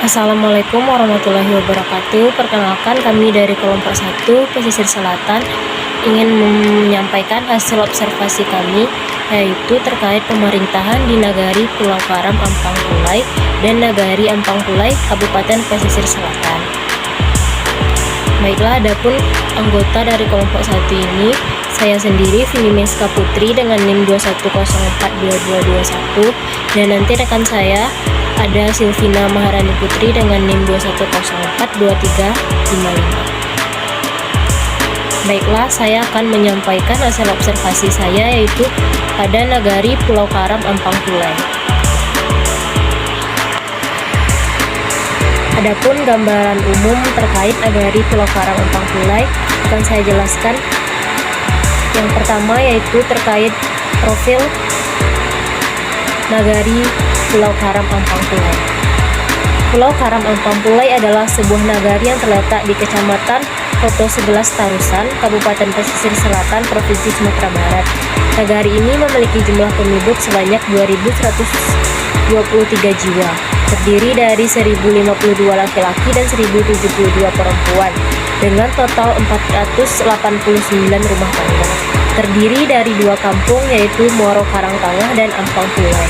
Assalamualaikum warahmatullahi wabarakatuh. Perkenalkan, kami dari kelompok 1 pesisir selatan ingin menyampaikan hasil observasi kami, yaitu terkait pemerintahan di Nagari Pulau Karam Ampang Pulai dan Nagari Ampang Pulai Kabupaten Pesisir Selatan. Baiklah, adapun anggota dari kelompok 1 ini, saya sendiri Vini Meska Putri dengan NIM 21042221, dan nanti rekan saya ada Silvina Maharani Putri dengan NIM 21042355. Baiklah, saya akan menyampaikan hasil observasi saya, yaitu pada Nagari Pulau Karam Ampang Pulai. Adapun gambaran umum terkait Nagari Pulau Karam Ampang Pulai akan saya jelaskan. Yang pertama yaitu terkait profil Nagari Pulau Karam Ampang Pulai. Pulau Karam Ampang Pulai adalah sebuah nagari yang terletak di Kecamatan Koto 11 Tarusan, Kabupaten Pesisir Selatan, Provinsi Sumatera Barat. Nagari ini memiliki jumlah penduduk sebanyak 2.123 jiwa, terdiri dari 1.052 laki-laki dan 1.072 perempuan, dengan total 489 rumah tangga. Terdiri dari 2 kampung, yaitu Muaro Karangtengah dan Ampang Pulai.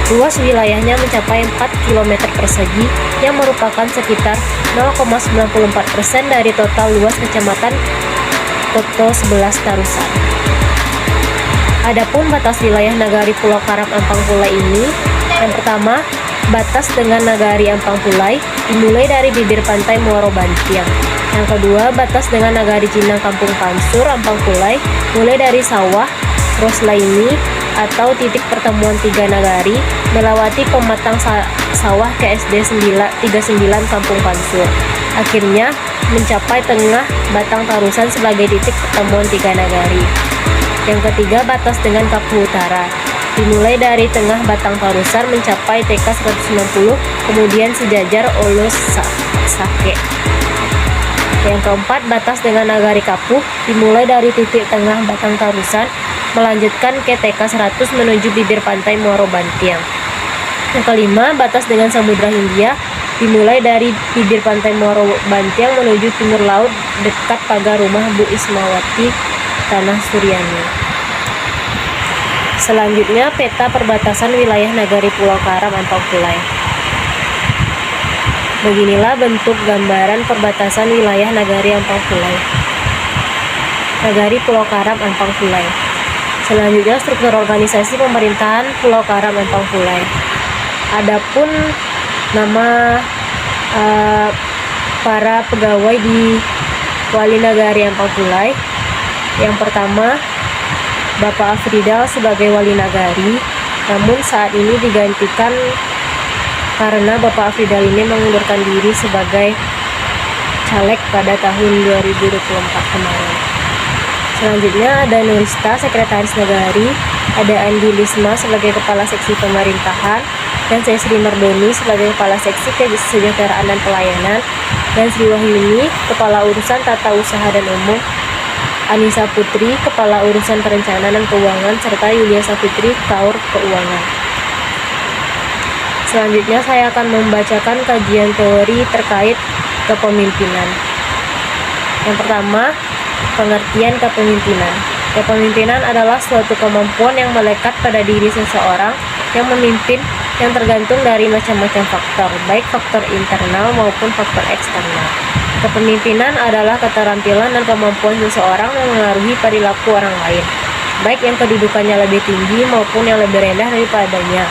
Luas wilayahnya mencapai 4 km persegi, yang merupakan sekitar 0,94% dari total luas Kecamatan Koto 11 Tarusan. Adapun batas wilayah Nagari Pulau Karam Ampang Pulai ini, yang pertama, batas dengan Nagari Ampang Pulai dimulai dari bibir pantai Muaro Bantiang. Yang kedua, batas dengan Nagari Cinang Kampung Pansur Ampang Pulai mulai dari sawah Roslaini atau titik pertemuan 3 nagari melewati pematang sawah KSD 39 Kampung Pansur. Akhirnya mencapai tengah Batang Tarusan sebagai titik pertemuan 3 nagari. Yang ketiga, batas dengan Kapuh Utara dimulai dari tengah Batang Tarusan mencapai TK 190, kemudian sejajar Olus Sake. Yang keempat, batas dengan Nagari Kapuh dimulai dari titik tengah Batang Tarusan melanjutkan ke TK 100 menuju bibir pantai Muaro Bantiang. Yang kelima, batas dengan Samudra Hindia dimulai dari bibir pantai Muaro Bantiang menuju timur laut dekat pagar rumah Bu Ismawati Tanah Suryani. Selanjutnya, peta perbatasan wilayah Nagari Pulau Karam Ampang Pulai. Beginilah bentuk gambaran perbatasan wilayah Nagari Ampang Pulai. Nagari Pulau Karam Ampang Pulai. Selanjutnya, struktur organisasi pemerintahan Pulau Karam Ampang Pulai. Adapun nama para pegawai di Wali Nagari Ampang Pulai. Yang pertama, Bapak Afridal sebagai Wali Nagari, namun saat ini digantikan karena Bapak Afridal ini mengundurkan diri sebagai caleg pada tahun 2024 kemarin. Selanjutnya ada Nurista, Sekretaris Nagari, ada Andi Lisma sebagai Kepala Seksi Pemerintahan, dan saya Sri Mardoni sebagai Kepala Seksi Kesejahteraan dan Pelayanan, dan Sri Wahyuni, Kepala Urusan Tata Usaha dan Umum, Anissa Putri, Kepala Urusan Perencanaan dan Keuangan, serta Yulia Safitri, Kaur Keuangan. Selanjutnya saya akan membacakan kajian teori terkait kepemimpinan. Yang pertama, pengertian kepemimpinan. Kepemimpinan adalah suatu kemampuan yang melekat pada diri seseorang yang memimpin, yang tergantung dari macam-macam faktor, baik faktor internal maupun faktor eksternal. Kepemimpinan adalah keterampilan dan kemampuan seseorang mengaruhi perilaku orang lain, baik yang kedudukannya lebih tinggi maupun yang lebih rendah daripadanya,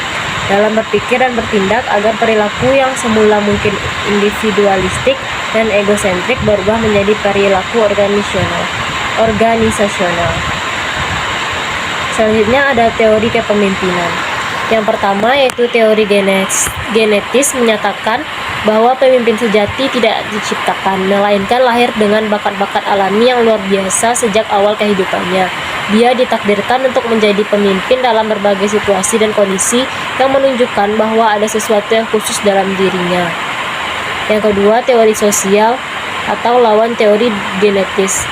dalam berpikir dan bertindak agar perilaku yang semula mungkin individualistik dan egosentrik berubah menjadi perilaku organisasional. Selanjutnya ada teori kepemimpinan. Yang pertama yaitu teori genetis menyatakan bahwa pemimpin sejati tidak diciptakan, melainkan lahir dengan bakat-bakat alami yang luar biasa sejak awal kehidupannya. Dia ditakdirkan untuk menjadi pemimpin dalam berbagai situasi dan kondisi yang menunjukkan bahwa ada sesuatu yang khusus dalam dirinya. Yang kedua, teori sosial atau lawan teori genetis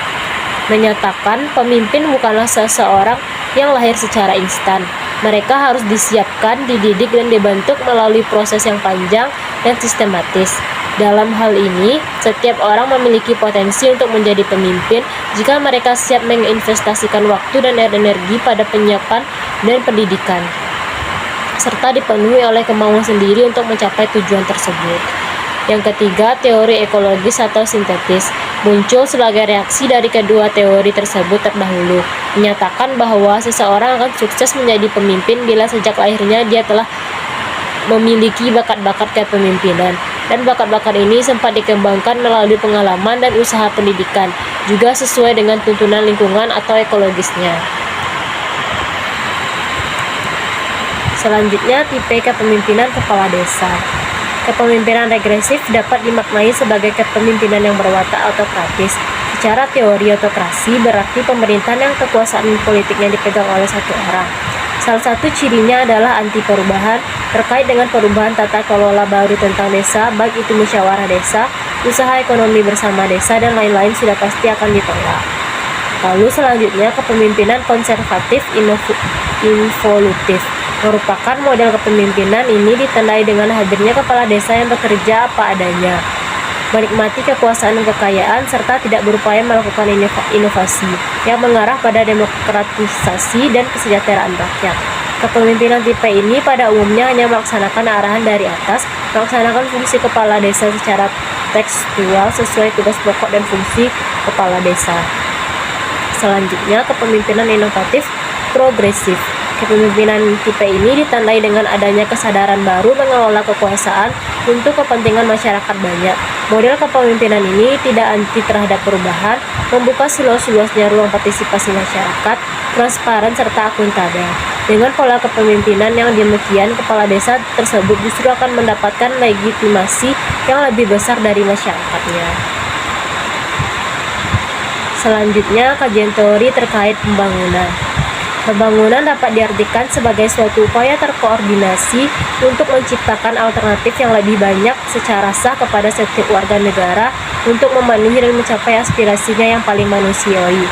menyatakan pemimpin bukanlah seseorang yang lahir secara instan. Mereka harus disiapkan, dididik, dan dibentuk melalui proses yang panjang dan sistematis. Dalam hal ini, setiap orang memiliki potensi untuk menjadi pemimpin jika mereka siap menginvestasikan waktu dan energi pada penyiapan dan pendidikan, serta dipenuhi oleh kemauan sendiri untuk mencapai tujuan tersebut. Yang ketiga, teori ekologis atau sintetis muncul sebagai reaksi dari kedua teori tersebut terdahulu, menyatakan bahwa seseorang akan sukses menjadi pemimpin bila sejak lahirnya dia telah memiliki bakat-bakat kepemimpinan, dan bakat-bakat ini sempat dikembangkan melalui pengalaman dan usaha pendidikan, juga sesuai dengan tuntunan lingkungan atau ekologisnya. Selanjutnya, tipe kepemimpinan kepala desa. Kepemimpinan regresif dapat dimaknai sebagai kepemimpinan yang berwatak autokratis. Secara teori, autokrasi berarti pemerintahan yang kekuasaan politiknya dipegang oleh satu orang. Salah satu cirinya adalah anti perubahan. Terkait dengan perubahan tata kelola baru tentang desa, baik itu musyawarah desa, usaha ekonomi bersama desa, dan lain-lain sudah pasti akan ditolak. Lalu selanjutnya, kepemimpinan konservatif involutif merupakan model kepemimpinan ini ditandai dengan hadirnya kepala desa yang bekerja apa adanya, menikmati kekuasaan dan kekayaan, serta tidak berupaya melakukan inovasi yang mengarah pada demokratisasi dan kesejahteraan rakyat. Kepemimpinan tipe ini pada umumnya hanya melaksanakan arahan dari atas, melaksanakan fungsi kepala desa secara tekstual sesuai tugas pokok dan fungsi kepala desa. Selanjutnya, kepemimpinan inovatif progresif. Kepemimpinan tipe ini ditandai dengan adanya kesadaran baru mengelola kekuasaan untuk kepentingan masyarakat banyak. Model kepemimpinan ini tidak anti terhadap perubahan, membuka seluas-luasnya ruang partisipasi masyarakat, transparan serta akuntabel. Dengan pola kepemimpinan yang demikian, kepala desa tersebut justru akan mendapatkan legitimasi yang lebih besar dari masyarakatnya. Selanjutnya, kajian teori terkait pembangunan. Pembangunan dapat diartikan sebagai suatu upaya terkoordinasi untuk menciptakan alternatif yang lebih banyak secara sah kepada setiap warga negara untuk memenuhi dan mencapai aspirasinya yang paling manusiawi.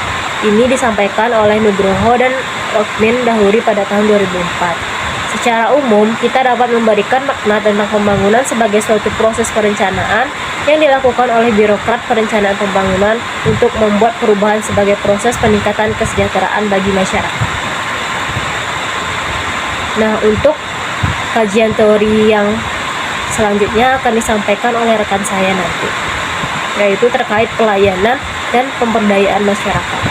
Ini disampaikan oleh Nugroho dan Othman Dahuri pada tahun 2004. Secara umum, kita dapat memberikan makna tentang pembangunan sebagai suatu proses perencanaan yang dilakukan oleh birokrat perencanaan pembangunan untuk membuat perubahan sebagai proses peningkatan kesejahteraan bagi masyarakat. Nah, untuk kajian teori yang selanjutnya akan disampaikan oleh rekan saya nanti, yaitu terkait pelayanan dan pemberdayaan masyarakat.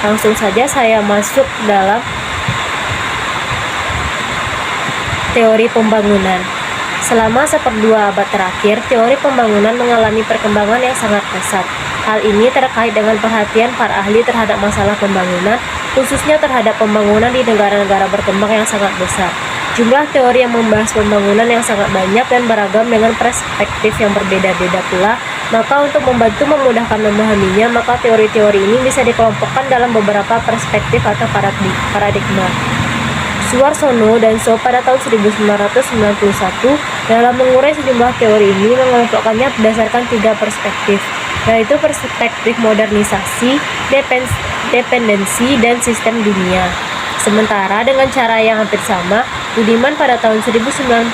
Langsung saja saya masuk dalam teori pembangunan. Selama seperdua abad terakhir, teori pembangunan mengalami perkembangan yang sangat pesat. Hal ini terkait dengan perhatian para ahli terhadap masalah pembangunan, khususnya terhadap pembangunan di negara-negara berkembang yang sangat besar. Jumlah teori yang membahas pembangunan yang sangat banyak dan beragam dengan perspektif yang berbeda-beda pula, maka untuk membantu memudahkan memahaminya, maka teori-teori ini bisa dikelompokkan dalam beberapa perspektif atau paradigma. Suarsono dan So pada tahun 1991 dalam mengurai sejumlah teori ini mengelompokkannya berdasarkan 3 perspektif, yaitu perspektif modernisasi, dependensi, dan sistem dunia. Sementara dengan cara yang hampir sama, Budiman pada tahun 1995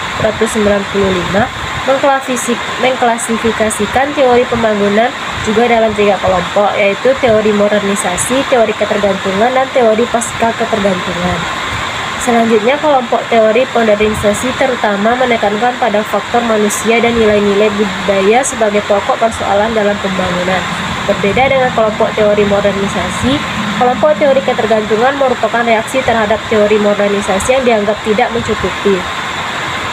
mengklasifikasikan teori pembangunan juga dalam 3 kelompok, yaitu teori modernisasi, teori ketergantungan, dan teori pasca ketergantungan. Selanjutnya, kelompok teori modernisasi terutama menekankan pada faktor manusia dan nilai-nilai budaya sebagai pokok persoalan dalam pembangunan. Berbeda dengan kelompok teori modernisasi, kelompok teori ketergantungan merupakan reaksi terhadap teori modernisasi yang dianggap tidak mencukupi,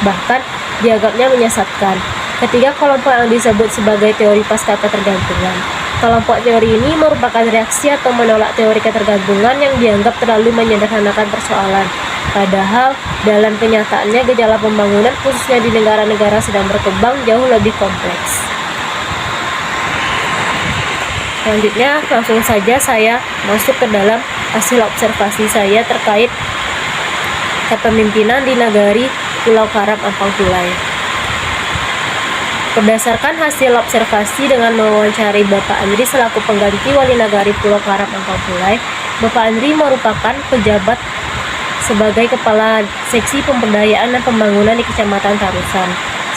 bahkan dianggapnya menyesatkan. Ketiga kelompok yang disebut sebagai teori pasca ketergantungan. Kelompok teori ini merupakan reaksi atau menolak teori ketergantungan yang dianggap terlalu menyederhanakan persoalan. Padahal dalam kenyataannya gejala pembangunan khususnya di negara-negara sedang berkembang jauh lebih kompleks. Selanjutnya langsung saja saya masuk ke dalam hasil observasi saya terkait kepemimpinan di Nagari Pulau Karam Ampang Pulai. Berdasarkan hasil observasi dengan mewawancari Bapak Andri selaku pengganti Wali Nagari Pulau Karam Ampang Pulai, Bapak Andri merupakan pejabat sebagai Kepala Seksi Pemberdayaan dan Pembangunan di Kecamatan Tarusan.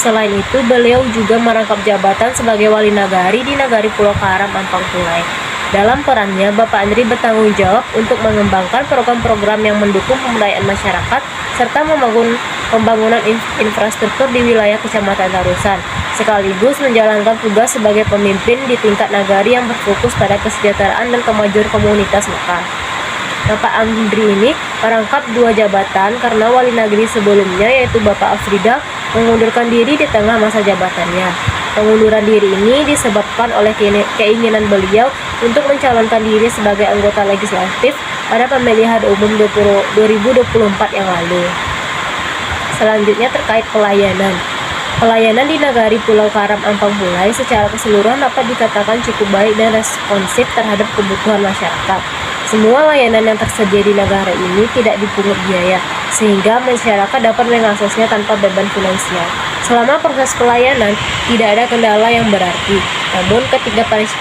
Selain itu, beliau juga merangkap jabatan sebagai wali nagari di Nagari Pulau Karam, Ampang Pulai. Dalam perannya, Bapak Andri bertanggung jawab untuk mengembangkan program-program yang mendukung pemberdayaan masyarakat serta pembangunan infrastruktur di wilayah Kecamatan Tarusan, sekaligus menjalankan tugas sebagai pemimpin di tingkat nagari yang berfokus pada kesejahteraan dan kemajuan komunitas lokal. Bapak Andri ini merangkap 2 jabatan karena wali negeri sebelumnya, yaitu Bapak Afrida, mengundurkan diri di tengah masa jabatannya. Pengunduran diri ini disebabkan oleh keinginan beliau untuk mencalonkan diri sebagai anggota legislatif pada pemilihan umum 2024 yang lalu. Selanjutnya terkait pelayanan. Pelayanan di Nagari Pulau Karam, Ampang Pulai secara keseluruhan dapat dikatakan cukup baik dan responsif terhadap kebutuhan masyarakat. Semua layanan yang tersedia di negara ini tidak dipungut biaya, sehingga masyarakat dapat mengaksesnya tanpa beban finansial. Selama proses pelayanan, tidak ada kendala yang berarti. Namun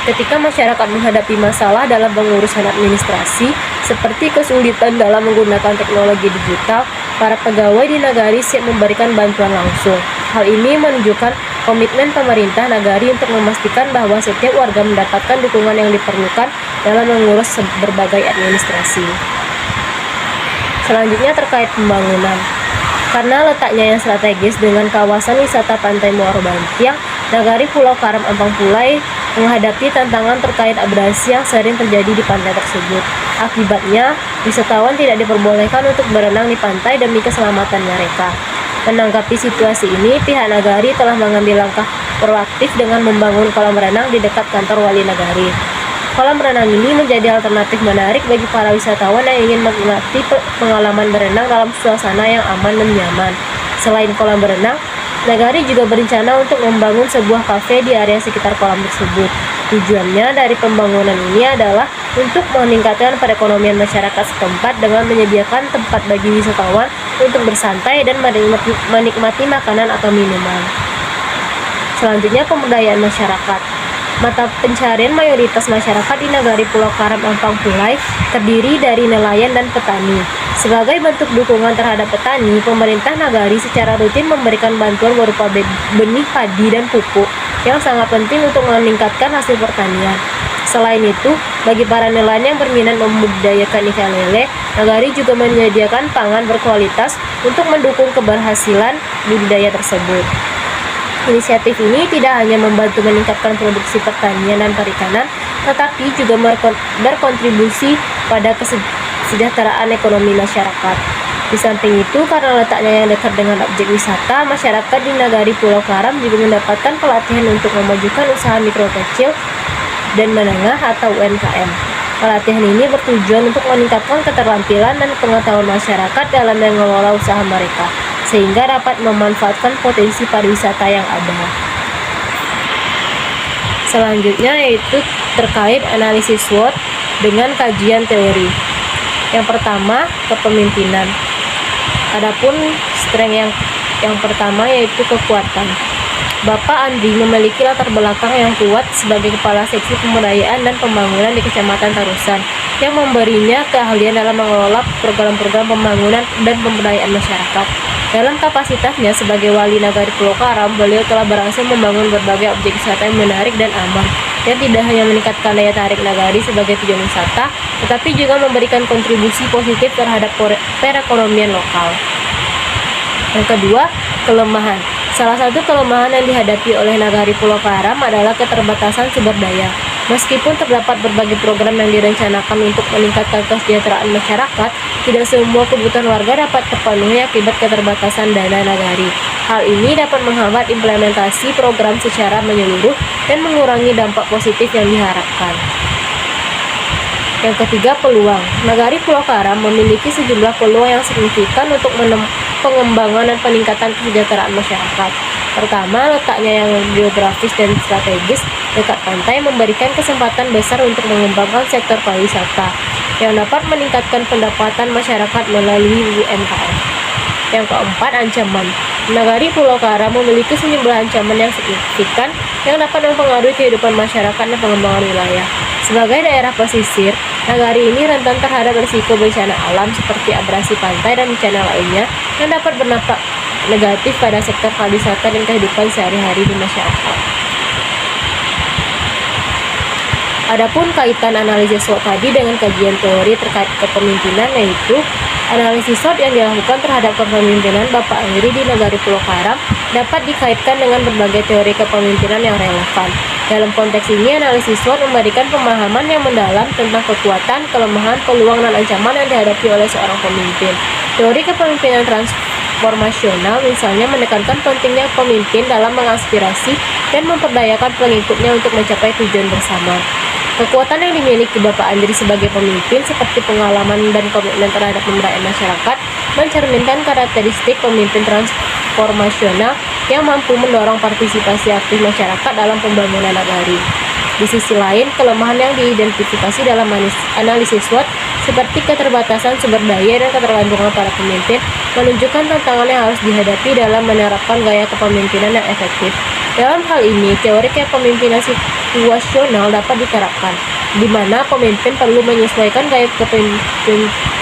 ketika masyarakat menghadapi masalah dalam pengurusan administrasi, seperti kesulitan dalam menggunakan teknologi digital, para pegawai di nagari siap memberikan bantuan langsung. Hal ini menunjukkan komitmen pemerintah nagari untuk memastikan bahwa setiap warga mendapatkan dukungan yang diperlukan dalam mengurus berbagai administrasi. Selanjutnya terkait pembangunan. Karena letaknya yang strategis dengan kawasan wisata Pantai Muaro Bantiang, Nagari Pulau Karam, Ampang Pulai menghadapi tantangan terkait abrasi yang sering terjadi di pantai tersebut. Akibatnya, wisatawan tidak diperbolehkan untuk berenang di pantai demi keselamatan mereka. Menanggapi situasi ini, pihak nagari telah mengambil langkah proaktif dengan membangun kolam renang di dekat kantor wali nagari. Kolam renang ini menjadi alternatif menarik bagi para wisatawan yang ingin menikmati pengalaman berenang dalam suasana yang aman dan nyaman. Selain kolam berenang, nagari juga berencana untuk membangun sebuah kafe di area sekitar kolam tersebut. Tujuannya dari pembangunan ini adalah untuk meningkatkan perekonomian masyarakat setempat dengan menyediakan tempat bagi wisatawan untuk bersantai dan menikmati makanan atau minuman. Selanjutnya, pemberdayaan masyarakat. Mata pencarian mayoritas masyarakat di Nagari Pulau Karam, Ampang Pulai terdiri dari nelayan dan petani. Sebagai bentuk dukungan terhadap petani, pemerintah nagari secara rutin memberikan bantuan berupa benih padi dan pupuk yang sangat penting untuk meningkatkan hasil pertanian. Selain itu, bagi para nelayan yang berminat membudidayakan ikan lele, nagari juga menyediakan pangan berkualitas untuk mendukung keberhasilan budidaya tersebut. Inisiatif ini tidak hanya membantu meningkatkan produksi pertanian dan perikanan, tetapi juga berkontribusi pada kesejahteraan ekonomi masyarakat. Di samping itu, karena letaknya yang dekat dengan objek wisata, masyarakat di Nagari Pulau Karam juga mendapatkan pelatihan untuk memajukan usaha mikro kecil dan menengah atau UMKM. Pelatihan ini bertujuan untuk meningkatkan keterampilan dan pengetahuan masyarakat dalam mengelola usaha mereka, sehingga dapat memanfaatkan potensi pariwisata yang ada. Selanjutnya yaitu terkait analisis SWOT dengan kajian teori. Yang pertama, kepemimpinan. Adapun strength yang pertama yaitu kekuatan. Bapak Andri memiliki latar belakang yang kuat sebagai Kepala Seksi Pemberdayaan dan Pembangunan di Kecamatan Tarusan, yang memberinya keahlian dalam mengelola program-program pembangunan dan pemberdayaan masyarakat. Dalam kapasitasnya sebagai Wali Nagari Pulau Karam, beliau telah berhasil membangun berbagai objek wisata yang menarik dan aman, yang tidak hanya meningkatkan daya tarik nagari sebagai tujuan wisata, tetapi juga memberikan kontribusi positif terhadap perekonomian lokal. Yang kedua, kelemahan. Salah satu kelemahan yang dihadapi oleh Nagari Pulau Karam adalah keterbatasan sumber daya. Meskipun terdapat berbagai program yang direncanakan untuk meningkatkan kesejahteraan masyarakat, tidak semua kebutuhan warga dapat terpenuhi akibat keterbatasan dana nagari. Hal ini dapat menghambat implementasi program secara menyeluruh dan mengurangi dampak positif yang diharapkan. Yang ketiga, peluang. Nagari Pulau Karam memiliki sejumlah peluang yang signifikan untuk pengembangan dan peningkatan kesejahteraan masyarakat. Pertama, letaknya yang geografis dan strategis dekat pantai memberikan kesempatan besar untuk mengembangkan sektor pariwisata yang dapat meningkatkan pendapatan masyarakat melalui UMKM. Yang keempat, ancaman. Nagari Pulau Karam memiliki sejumlah ancaman yang signifikan yang dapat mempengaruhi kehidupan masyarakat dan pengembangan wilayah. Sebagai daerah pesisir, nagari ini rentan terhadap risiko bencana alam seperti abrasi pantai dan bencana lainnya yang dapat negatif pada sektor pariwisata dan kehidupan sehari-hari di masyarakat. Adapun kaitan analisis SWOT tadi dengan kajian teori terkait kepemimpinan, yaitu analisis SWOT yang dilakukan terhadap kepemimpinan Bapak Andri di Nagari Pulau Karam dapat dikaitkan dengan berbagai teori kepemimpinan yang relevan. Dalam konteks ini, analisis SWOT memberikan pemahaman yang mendalam tentang kekuatan, kelemahan, peluang, dan ancaman yang dihadapi oleh seorang pemimpin. Teori kepemimpinan transformasional misalnya menekankan pentingnya pemimpin dalam mengaspirasi dan memperdayakan pengikutnya untuk mencapai tujuan bersama. Kekuatan yang dimiliki Bapak Andri sebagai pemimpin seperti pengalaman dan komitmen terhadap pemberdayaan masyarakat mencerminkan karakteristik pemimpin transformasional yang mampu mendorong partisipasi aktif masyarakat dalam pembangunan nagari. Di sisi lain, kelemahan yang diidentifikasi dalam analisis SWOT seperti keterbatasan sumber daya dan ketergantungan para pemimpin menunjukkan tantangan yang harus dihadapi dalam menerapkan gaya kepemimpinan yang efektif. Dalam hal ini, teori kepemimpinan situasional dapat diterapkan, di mana pemimpin perlu menyesuaikan gaya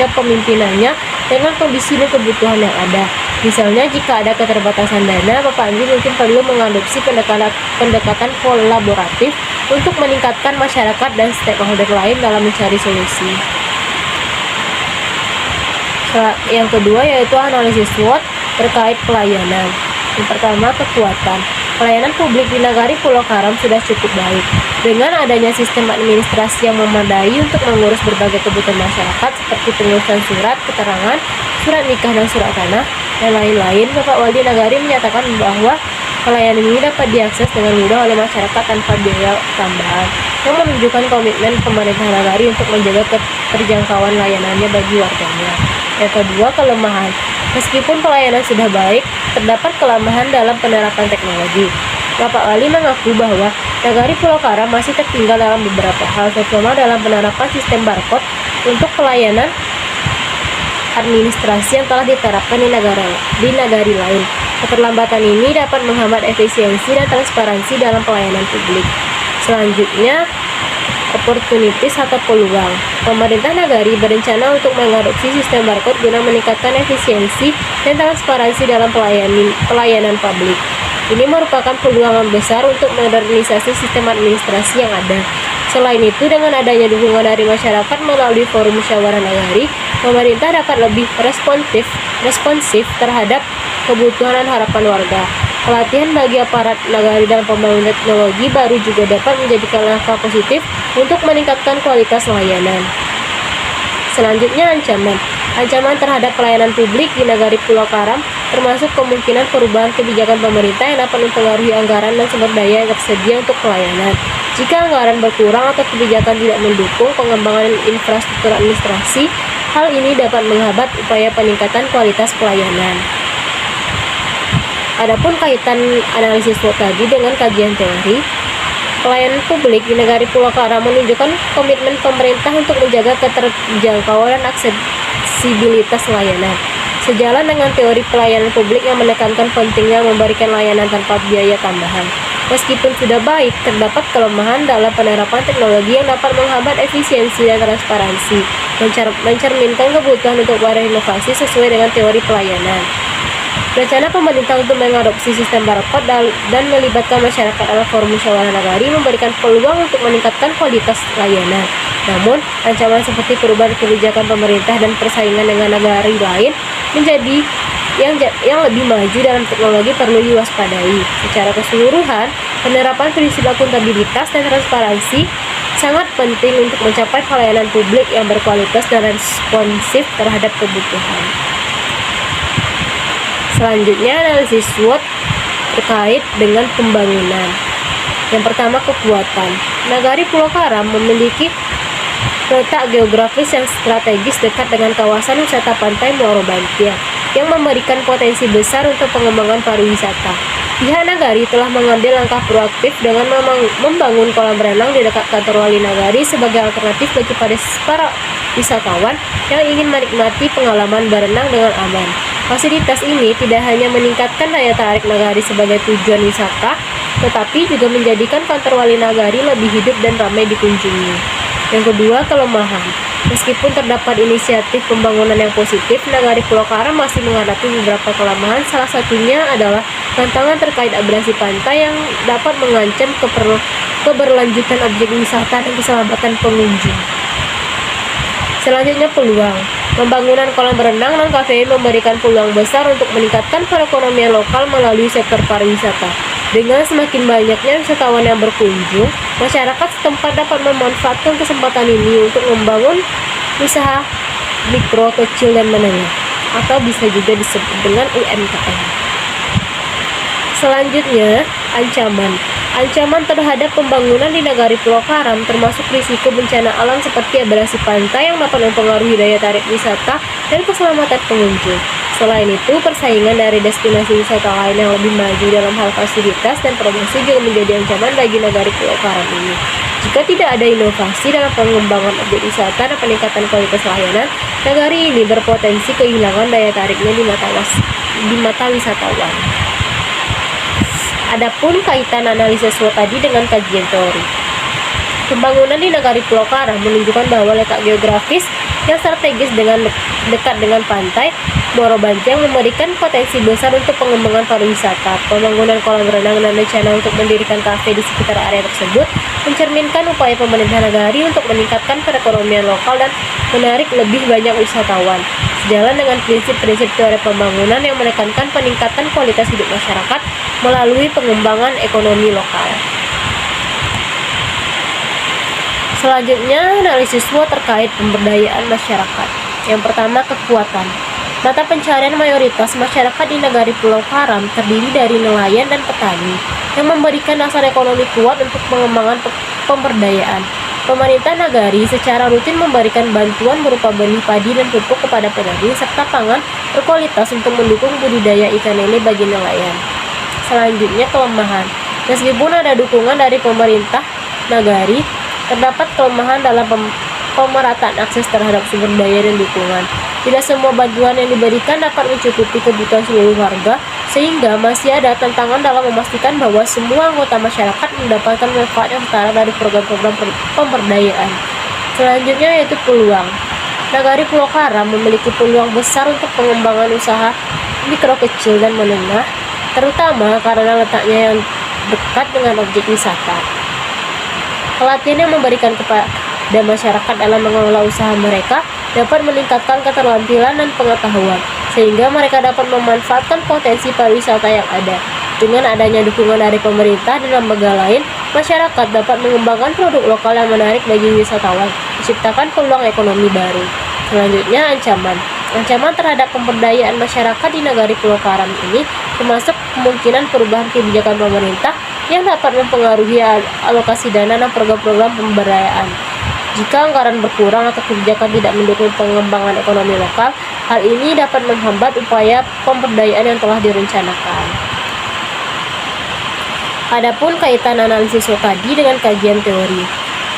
kepemimpinannya dengan kondisi dan kebutuhan yang ada. Misalnya, jika ada keterbatasan dana, Bapak Andri mungkin perlu mengadopsi pendekatan kolaboratif untuk meningkatkan masyarakat dan stakeholder lain dalam mencari solusi. Yang kedua yaitu analisis SWOT terkait pelayanan. Yang pertama, kekuatan. Pelayanan publik di Nagari Pulau Karam sudah cukup baik. Dengan adanya sistem administrasi yang memadai untuk mengurus berbagai kebutuhan masyarakat seperti pengurusan surat keterangan, surat nikah dan surat tanah, dan lain-lain, Bapak Waldi Nagari menyatakan bahwa pelayanan ini dapat diakses dengan mudah oleh masyarakat tanpa biaya tambahan, yang menunjukkan komitmen pemerintah Nagari untuk menjaga keterjangkauan layanannya bagi warganya. Yang kedua, kelemahan. Meskipun pelayanan sudah baik, terdapat kelemahan dalam penerapan teknologi. Bapak Wali mengaku bahwa Nagari Pulau Karam masih tertinggal dalam beberapa hal, terutama dalam penerapan sistem barcode untuk pelayanan administrasi yang telah diterapkan di nagari lain. Keterlambatan ini dapat menghambat efisiensi dan transparansi dalam pelayanan publik. Selanjutnya, opportunities atau peluang. Pemerintah Nagari berencana untuk mengadopsi sistem barcode guna meningkatkan efisiensi dan transparansi dalam pelayanan publik. Ini merupakan peluang yang besar untuk modernisasi sistem administrasi yang ada. Selain itu, dengan adanya dukungan dari masyarakat melalui forum musyawarah nagari, pemerintah dapat lebih responsif terhadap kebutuhan dan harapan warga. Pelatihan bagi aparat nagari dalam pembangunan teknologi baru juga dapat menjadikan langkah positif untuk meningkatkan kualitas layanan. Selanjutnya, ancaman terhadap pelayanan publik di Nagari Pulau Karam termasuk kemungkinan perubahan kebijakan pemerintah yang dapat mempengaruhi anggaran dan sumber daya yang tersedia untuk pelayanan. Jika anggaran berkurang atau kebijakan tidak mendukung pengembangan infrastruktur administrasi, hal ini dapat menghambat upaya peningkatan kualitas pelayanan. Adapun kaitan analisis SWOT tadi dengan kajian teori, pelayanan publik di Nagari Pulau Karam menunjukkan komitmen pemerintah untuk menjaga keterjangkauan dan aksesibilitas layanan. Sejalan dengan teori pelayanan publik yang menekankan pentingnya memberikan layanan tanpa biaya tambahan. Meskipun sudah baik, terdapat kelemahan dalam penerapan teknologi yang dapat menghambat efisiensi dan transparansi, mencerminkan kebutuhan untuk berinovasi sesuai dengan teori pelayanan. Rencana pemerintah untuk mengadopsi sistem barcode dan melibatkan masyarakat dalam forum musyawarah nagari memberikan peluang untuk meningkatkan kualitas layanan. Namun, ancaman seperti perubahan kebijakan pemerintah dan persaingan dengan nagari lain menjadi yang lebih maju dalam teknologi perlu diwaspadai. Secara keseluruhan, penerapan prinsip akuntabilitas dan transparansi sangat penting untuk mencapai pelayanan publik yang berkualitas dan responsif terhadap kebutuhan. Selanjutnya, analisis SWOT terkait dengan pembangunan. Yang pertama, kekuatan. Nagari Pulau Karam memiliki letak geografis yang strategis dekat dengan kawasan wisata pantai Muaro Bantiang yang memberikan potensi besar untuk pengembangan pariwisata. Pihak Nagari telah mengambil langkah proaktif dengan membangun kolam renang di dekat kantor Wali Nagari sebagai alternatif bagi para wisatawan yang ingin menikmati pengalaman berenang dengan aman. Fasilitas ini tidak hanya meningkatkan daya tarik Nagari sebagai tujuan wisata, tetapi juga menjadikan kantor Wali Nagari lebih hidup dan ramai dikunjungi. Yang kedua, kelemahan. Meskipun terdapat inisiatif pembangunan yang positif, Nagari Pulau Karam masih menghadapi beberapa kelemahan. Salah satunya adalah tantangan terkait abrasi pantai yang dapat mengancam keberlanjutan objek wisata dan keselamatan pengunjung. Selanjutnya, peluang. Pembangunan kolam berenang dan kafe memberikan peluang besar untuk meningkatkan perekonomian lokal melalui sektor pariwisata. Dengan semakin banyaknya wisatawan yang berkunjung, masyarakat setempat dapat memanfaatkan kesempatan ini untuk membangun usaha mikro, kecil, dan menengah, atau bisa juga disebut dengan UMKM. Selanjutnya, ancaman. Ancaman terhadap pembangunan di Nagari Pulau Karam termasuk risiko bencana alam seperti abrasi pantai yang dapat mempengaruhi daya tarik wisata dan keselamatan pengunjung. Selain itu, persaingan dari destinasi wisata lain yang lebih maju dalam hal fasilitas dan promosi juga menjadi ancaman bagi Nagari Pulau Karam ini. Jika tidak ada inovasi dalam pengembangan objek wisata dan peningkatan kualitas layanan, nagari ini berpotensi kehilangan daya tariknya di mata wisatawan. Adapun kaitan analisis SWOT tadi dengan kajian teori. Pembangunan di Nagari Pulau Karam menunjukkan bahwa letak geografis yang strategis dekat dengan pantai Muaro Bantiang memberikan potensi besar untuk pengembangan pariwisata. Pembangunan kolam renang dan rencana untuk mendirikan kafe di sekitar area tersebut mencerminkan upaya pemerintah nagari untuk meningkatkan perekonomian lokal dan menarik lebih banyak wisatawan. Sejalan dengan prinsip-prinsip teori pembangunan yang menekankan peningkatan kualitas hidup masyarakat melalui pengembangan ekonomi lokal. Selanjutnya, analisis SWOT terkait pemberdayaan masyarakat. Yang pertama, kekuatan. Mata pencarian mayoritas masyarakat di Nagari Pulau Karam terdiri dari nelayan dan petani yang memberikan dasar ekonomi kuat untuk pengembangan pemberdayaan. Pemerintah nagari secara rutin memberikan bantuan berupa benih padi dan pupuk kepada petani serta pangan berkualitas untuk mendukung budidaya ikan lele bagi nelayan. Selanjutnya, kelemahan. Meskipun ada dukungan dari pemerintah nagari, terdapat kelemahan dalam pemerataan akses terhadap sumber daya dan dukungan. Tidak semua bantuan yang diberikan dapat mencukupi kebutuhan seluruh warga, sehingga masih ada tantangan dalam memastikan bahwa semua anggota masyarakat mendapatkan manfaat yang setara dari program-program pemberdayaan. Selanjutnya yaitu peluang. Nagari Pulau Karam memiliki peluang besar untuk pengembangan usaha mikro, kecil, dan menengah, terutama karena letaknya yang dekat dengan objek wisata. Pelatihan yang memberikan kepada masyarakat dalam mengelola usaha mereka dapat meningkatkan keterampilan dan pengetahuan, sehingga mereka dapat memanfaatkan potensi pariwisata yang ada. Dengan adanya dukungan dari pemerintah dan lembaga lain, masyarakat dapat mengembangkan produk lokal yang menarik bagi wisatawan, menciptakan peluang ekonomi baru. Selanjutnya, ancaman. Ancaman terhadap pemberdayaan masyarakat di Nagari Pulau Karam ini termasuk kemungkinan perubahan kebijakan pemerintah yang dapat mempengaruhi alokasi dana dan program-program pemberdayaan. Jika anggaran berkurang atau kebijakan tidak mendukung pengembangan ekonomi lokal, hal ini dapat menghambat upaya pemberdayaan yang telah direncanakan. Adapun kaitan analisis SWOT tadi dengan kajian teori.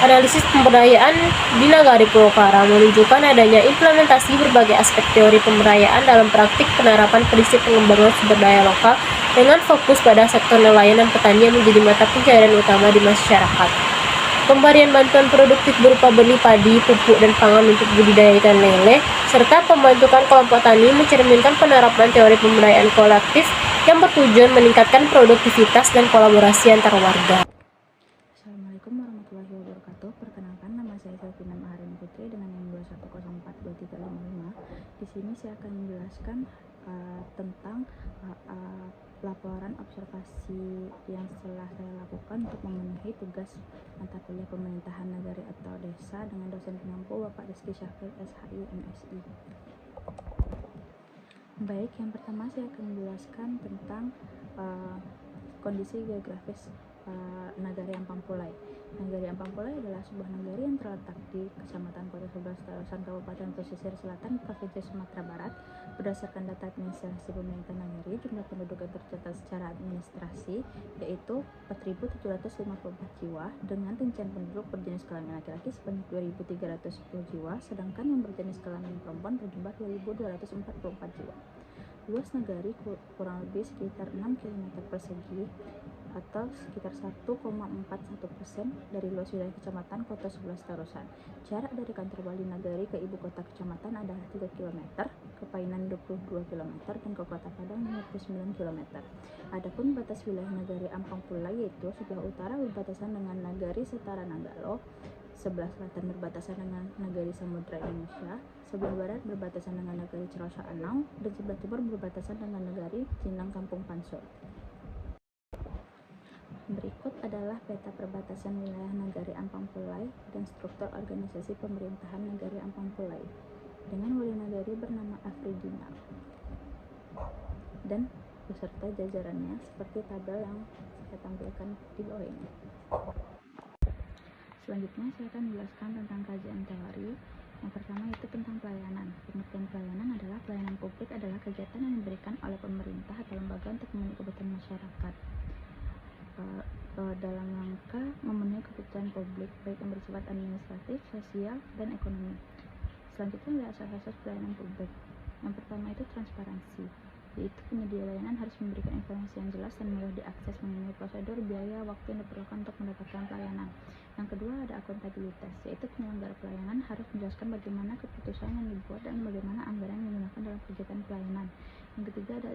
Analisis pemberdayaan di Nagari Pulau Karam menunjukkan adanya implementasi berbagai aspek teori pemberdayaan dalam praktik penerapan prinsip pengembangan sumber daya lokal dengan fokus pada sektor nelayan dan petani yang menjadi mata pencaharian utama di masyarakat. Pemberian bantuan produktif berupa benih padi, pupuk, dan pangan untuk budidaya ikan lele, serta pembentukan kelompok tani mencerminkan penerapan teori pemberdayaan kolektif yang bertujuan meningkatkan produktivitas dan kolaborasi antar warga. Assalamualaikum warahmatullahi wabarakatuh. Perkenalkan, nama saya Selvina Maharini Putri dengan NIM 2104235. Di sini saya akan menjelaskan tentang laporan observasi yang telah saya lakukan untuk memenuhi tugas mata kuliah pemerintahan nagari atau desa dengan dosen pengampu Bapak Rizky Syafil SHI MSI. Baik, yang pertama saya akan menjelaskan tentang kondisi geografis Nagari Ampang-Pulai. Nagari Ampang-Pulai adalah sebuah nagari yang terletak di Kecamatan Kota 11 Tarusan, Kabupaten Pesisir Selatan, Provinsi Sumatera Barat. Berdasarkan data administrasi pemerintah nagari, jumlah penduduk yang tercatat secara administrasi yaitu 4.754 jiwa, dengan rincian penduduk berjenis kelamin laki-laki sebanyak 2.310 jiwa, sedangkan yang berjenis kelamin perempuan berjumlah 2.244 jiwa. Luas nagari kurang lebih sekitar 6 km persegi atau sekitar 1,41% dari luas wilayah kecamatan Kota 11 Tarusan. Jarak dari kantor Wali Nagari ke ibu kota kecamatan adalah 3 km, ke Painan 22 km, dan ke Kota Padang 59 km. Adapun batas wilayah Nagari Ampang Pulai yaitu sebelah utara berbatasan dengan Nagari Setara Nanggalo, sebelah selatan berbatasan dengan Nagari Samudra Indonesia, sebelah barat berbatasan dengan Nagari Cerosa Anau, dan sebelah timur berbatasan dengan Nagari Cinang Kampung Pansor. Berikut adalah peta perbatasan wilayah Nagari Ampang Pulai dan struktur organisasi pemerintahan Nagari Ampang Pulai dengan Wali Nagari bernama Afridina dan beserta jajarannya seperti tabel yang saya tampilkan di bawah ini. Selanjutnya saya akan menjelaskan tentang kajian teori. Yang pertama itu tentang pelayanan. Pengertian pelayanan adalah pelayanan publik adalah kegiatan yang diberikan oleh pemerintah atau lembaga untuk memenuhi kebutuhan masyarakat dalam rangka memenuhi kebutuhan publik baik yang bersifat administratif, sosial, dan ekonomi. Selanjutnya ada asas-asas pelayanan publik. Yang pertama itu transparansi, yaitu penyedia layanan harus memberikan informasi yang jelas dan mudah diakses mengenai prosedur, biaya, waktu yang diperlukan untuk mendapatkan pelayanan. Yang kedua ada akuntabilitas, yaitu penyelenggara pelayanan harus menjelaskan bagaimana keputusan yang dibuat dan bagaimana anggaran yang digunakan dalam kegiatan pelayanan. Yang ketiga ada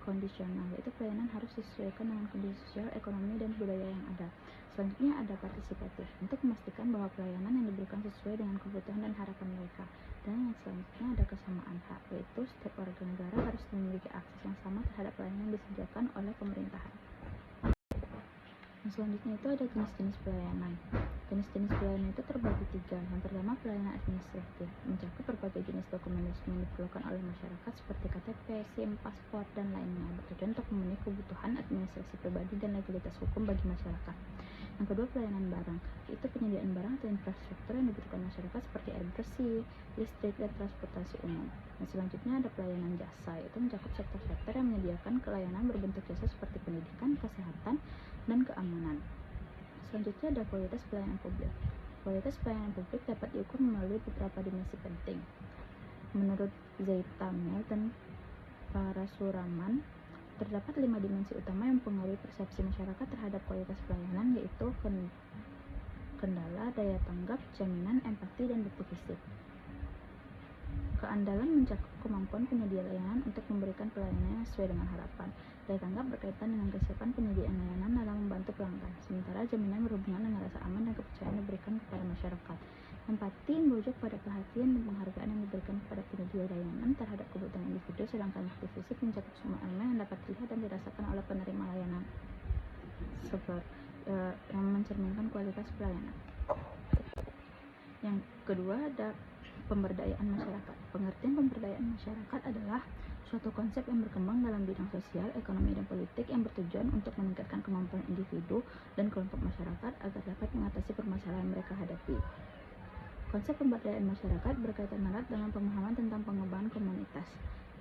kondisional, yaitu pelayanan harus disesuaikan dengan kondisi sosial, ekonomi, dan budaya yang ada. Selanjutnya ada partisipatif, untuk memastikan bahwa pelayanan yang diberikan sesuai dengan kebutuhan dan harapan mereka. Dan yang selanjutnya ada kesamaan hak, yaitu setiap warga negara harus memiliki akses yang sama terhadap pelayanan yang disediakan oleh pemerintahan. Yang selanjutnya itu ada jenis-jenis pelayanan. Jenis-jenis pelayanan itu terbagi 3. Yang pertama pelayanan administratif, mencakup berbagai jenis dokumen resmi yang diperlukan oleh masyarakat seperti KTP, SIM, paspor, dan lainnya, bertujuan untuk memenuhi kebutuhan administrasi pribadi dan legalitas hukum bagi masyarakat. Yang kedua pelayanan barang, yaitu penyediaan barang atau infrastruktur yang dibutuhkan masyarakat seperti air bersih, listrik, dan transportasi umum. Dan selanjutnya ada pelayanan jasa, yaitu mencakup sektor-sektor yang menyediakan pelayanan berbentuk jasa seperti pendidikan, kesehatan, dan keamanan. Selanjutnya ada kualitas pelayanan publik. Kualitas pelayanan publik dapat diukur melalui beberapa dimensi penting. Menurut Zaitamel dan Parasuraman, terdapat 5 dimensi utama yang mempengaruhi persepsi masyarakat terhadap kualitas pelayanan, yaitu kendala, daya tanggap, jaminan, empati, dan bukti fisik. Keandalan mencakup kemampuan penyedia layanan untuk memberikan pelayanan yang sesuai dengan harapan. Daya tanggap berkaitan dengan kesiapan penyediaan layanan dalam membantu pelanggan, sementara jaminan berhubungan dengan rasa aman dan kepercayaan yang diberikan kepada masyarakat. Empati merujuk pada perhatian dan penghargaan yang diberikan kepada penyedia layanan terhadap kebutuhan individu, sedangkan bukti fisik mencakup semua elemen yang dapat dilihat dan dirasakan oleh penerima layanan, yang mencerminkan kualitas pelayanan. Yang kedua ada pemberdayaan masyarakat. Pengertian pemberdayaan masyarakat adalah suatu konsep yang berkembang dalam bidang sosial, ekonomi, dan politik yang bertujuan untuk meningkatkan kemampuan individu dan kelompok masyarakat agar dapat mengatasi permasalahan yang mereka hadapi. Konsep pemberdayaan masyarakat berkaitan erat dengan pemahaman tentang pengembangan komunitas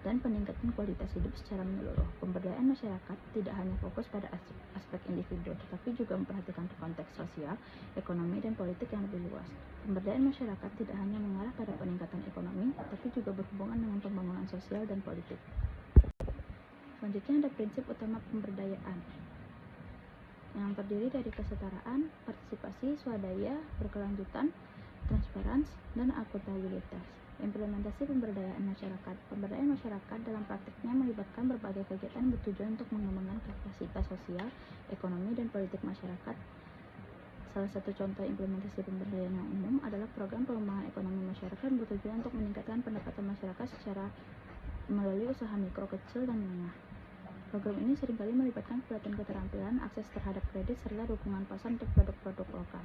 dan peningkatan kualitas hidup secara menyeluruh. Pemberdayaan masyarakat tidak hanya fokus pada aspek individu, tetapi juga memperhatikan konteks sosial, ekonomi, dan politik yang lebih luas. Pemberdayaan masyarakat tidak hanya mengarah pada peningkatan ekonomi, tapi juga berhubungan dengan pembangunan sosial dan politik. Selanjutnya ada prinsip utama pemberdayaan, yang terdiri dari kesetaraan, partisipasi, swadaya, berkelanjutan, transparansi, dan akuntabilitas. Implementasi pemberdayaan masyarakat. Pemberdayaan masyarakat dalam praktiknya melibatkan berbagai kegiatan yang bertujuan untuk mengembangkan kapasitas sosial, ekonomi, dan politik masyarakat. Salah satu contoh implementasi pemberdayaan yang umum adalah program pengembangan ekonomi masyarakat yang bertujuan untuk meningkatkan pendapatan masyarakat secara melalui usaha mikro, kecil, dan menengah. Program ini seringkali melibatkan pelatihan keterampilan, akses terhadap kredit, serta dukungan pasar untuk produk-produk lokal.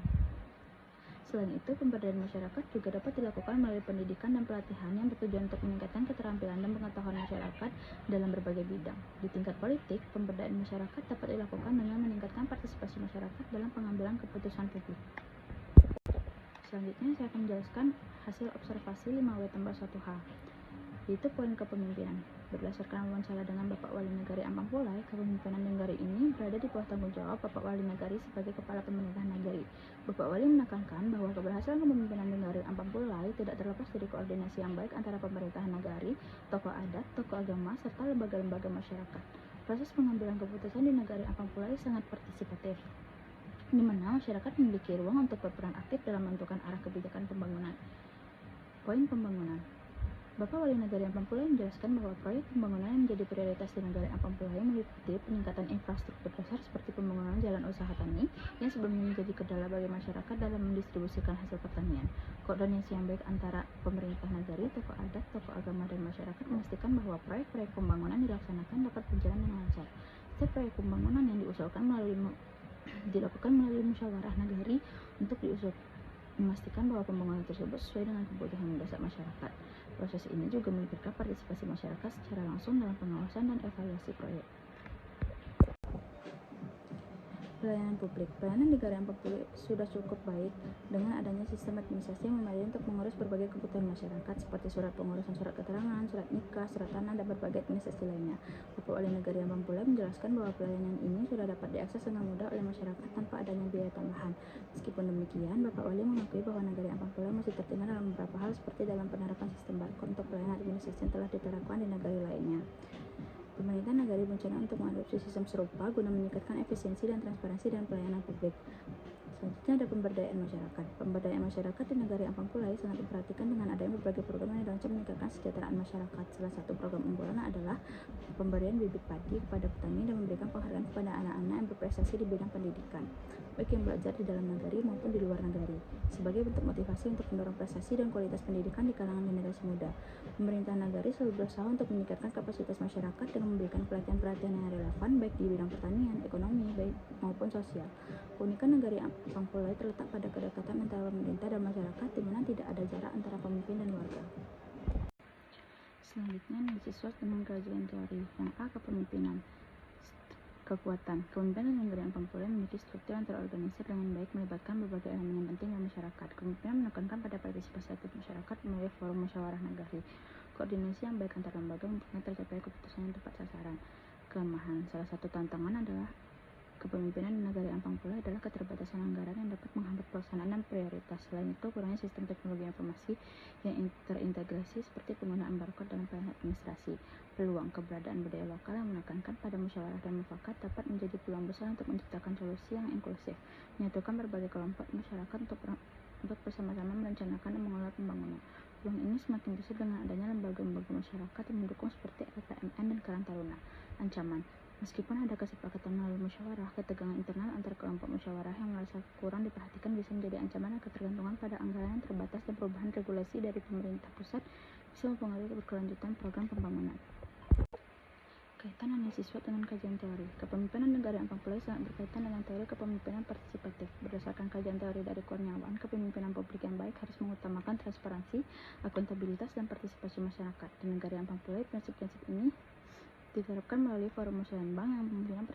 Selain itu, pemberdayaan masyarakat juga dapat dilakukan melalui pendidikan dan pelatihan yang bertujuan untuk meningkatkan keterampilan dan pengetahuan masyarakat dalam berbagai bidang. Di tingkat politik, pemberdayaan masyarakat dapat dilakukan dengan meningkatkan partisipasi masyarakat dalam pengambilan keputusan publik. Selanjutnya, saya akan menjelaskan hasil observasi 5W+1H, yaitu poin kepemimpinan. Berdasarkan wawancara dengan Bapak Wali Nagari Ampang Pulai, kepemimpinan Nagari ini berada di bawah tanggung jawab Bapak Wali Nagari sebagai Kepala Pemerintahan Nagari. Bapak Wali menekankan bahwa keberhasilan kepemimpinan Nagari Ampang Pulai tidak terlepas dari koordinasi yang baik antara pemerintahan Nagari, tokoh adat, tokoh agama, serta lembaga-lembaga masyarakat. Proses pengambilan keputusan di Nagari Ampang Pulai sangat partisipatif, di mana masyarakat memiliki ruang untuk berperan aktif dalam menentukan arah kebijakan pembangunan. Poin pembangunan. Bapak Wali Nagari Ampang Pulai menjelaskan bahwa proyek pembangunan yang menjadi prioritas di Nagari Ampang Pulai meliputi peningkatan infrastruktur dasar seperti pembangunan jalan usaha tani yang sebelumnya menjadi kendala bagi masyarakat dalam mendistribusikan hasil pertanian. Koordinasi yang baik antara pemerintah nagari, tokoh adat, tokoh agama, dan masyarakat memastikan bahwa proyek-proyek pembangunan dilaksanakan dapat berjalan dengan lancar. Setiap proyek pembangunan yang dilakukan melalui musyawarah nagari untuk memastikan bahwa pembangunan tersebut sesuai dengan kebutuhan mendesak masyarakat. Proses ini juga melibatkan partisipasi masyarakat secara langsung dalam pengawasan dan evaluasi proyek. Pelayanan publik. Pelayanan di Nagari Ampang Pulai sudah cukup baik dengan adanya sistem administrasi yang memadai untuk mengurus berbagai kebutuhan masyarakat seperti surat pengurusan surat keterangan, surat nikah, surat tanah, dan berbagai administrasi lainnya. Bapak Wali Nagari Ampang Pulai menjelaskan bahwa pelayanan ini sudah dapat diakses dengan mudah oleh masyarakat tanpa adanya biaya tambahan. Meskipun demikian, Bapak Wali mengakui bahwa Nagari Ampang Pulai masih tertinggal dalam beberapa hal seperti dalam penerapan sistem barcode untuk pelayanan administrasi yang telah diterapkan di nagari lainnya. Pemerintah nagari berencana untuk mengadopsi sistem serupa guna meningkatkan efisiensi dan transparansi dalam pelayanan publik. Selanjutnya ada pemberdayaan masyarakat. Pemberdayaan masyarakat di Nagari Ampang Pulai sangat diperhatikan dengan adanya berbagai program yang dirancang meningkatkan kesejahteraan masyarakat. Salah satu program unggulan adalah pemberian bibit padi kepada petani dan memberikan penghargaan kepada anak-anak yang berprestasi di bidang pendidikan, baik yang belajar di dalam nagari maupun di luar nagari, sebagai bentuk motivasi untuk mendorong prestasi dan kualitas pendidikan di kalangan generasi muda. Pemerintah nagari selalu berusaha untuk meningkatkan kapasitas masyarakat dengan memberikan pelatihan-pelatihan yang relevan baik di bidang pertanian, ekonomi, baik maupun sosial. Keunikan Nagari Ampang Pulai terletak pada kedekatan antara pemerintah dan masyarakat, di mana tidak ada jarak antara pemimpin dan warga. Selanjutnya analisis SWOT dengan kajian teori. Yang A, kepemimpinan. Kekuatan. Kepemimpinan Nagari Ampang Pulai memiliki struktur yang terorganisir dengan baik, melibatkan berbagai elemen yang penting dalam masyarakat. Kepemimpinan menekankan pada partisipasi aktif masyarakat melalui forum musyawarah nagari. Koordinasi yang baik antar lembaga memungkinkan tercapai keputusan yang tepat sasaran. Kelemahan. Salah satu tantangan adalah kepemimpinan di Nagari Ampang Pulai adalah keterbatasan anggaran yang dapat menghambat pelaksanaan dan prioritas. Selain itu, kurangnya sistem teknologi informasi yang terintegrasi seperti penggunaan barcode dalam pelayanan administrasi. Peluang. Keberadaan budaya lokal yang menekankan pada musyawarah dan mufakat dapat menjadi peluang besar untuk menciptakan solusi yang inklusif, menyatukan berbagai kelompok masyarakat untuk bersama-sama merencanakan dan mengelola pembangunan. Peluang ini semakin besar dengan adanya lembaga-lembaga masyarakat yang mendukung seperti LPMN dan Karang Taruna. Ancaman. Meskipun ada kesepakatan melalui musyawarah, ketegangan internal antar kelompok musyawarah yang merasa kurang diperhatikan bisa menjadi ancaman dan ketergantungan pada anggaran yang terbatas dan perubahan regulasi dari pemerintah pusat bisa mempengaruhi berkelanjutan program pembangunan. Kaitan analisis SWOT dengan kajian teori. Kepemimpinan Nagari Ampang Pulai sangat berkaitan dengan teori kepemimpinan partisipatif. Berdasarkan kajian teori dari Kurniawan, kepemimpinan publik yang baik harus mengutamakan transparansi, akuntabilitas, dan partisipasi masyarakat. Di Nagari Ampang Pulai, prinsip-prinsip ini diterapkan melalui forum musyawarah yang memungkinkan